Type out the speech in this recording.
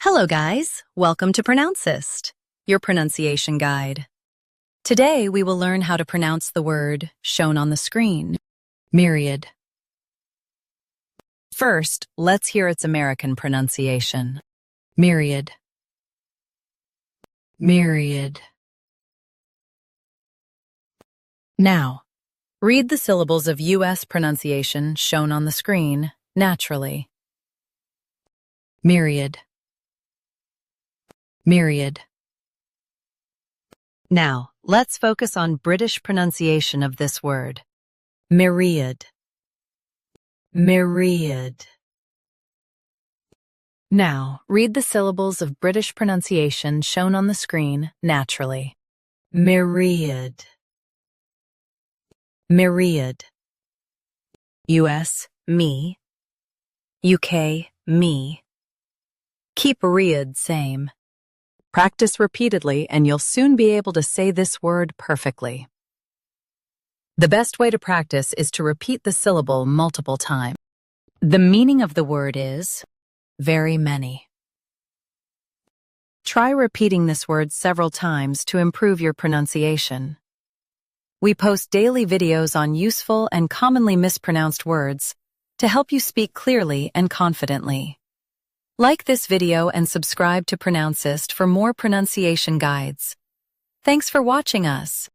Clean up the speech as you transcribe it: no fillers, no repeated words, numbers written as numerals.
Hello guys, welcome to Pronouncist, your pronunciation guide. Today we will learn how to pronounce the word shown on the screen, myriad. First, let's hear its American pronunciation. Myriad. Myriad. Now, read the syllables of U.S. pronunciation shown on the screen naturally. Myriad. Myriad. Now, let's focus on British pronunciation of this word. Myriad. Myriad. Now, read the syllables of British pronunciation shown on the screen naturally. Myriad. Myriad. US, me. UK, me. Keep riad same. Practice repeatedly and you'll soon be able to say this word perfectly. The best way to practice is to repeat the syllable multiple times. The meaning of the word is very many. Try repeating this word several times to improve your pronunciation. We post daily videos on useful and commonly mispronounced words to help you speak clearly and confidently. Like this video and subscribe to Pronouncist for more pronunciation guides. Thanks for watching us.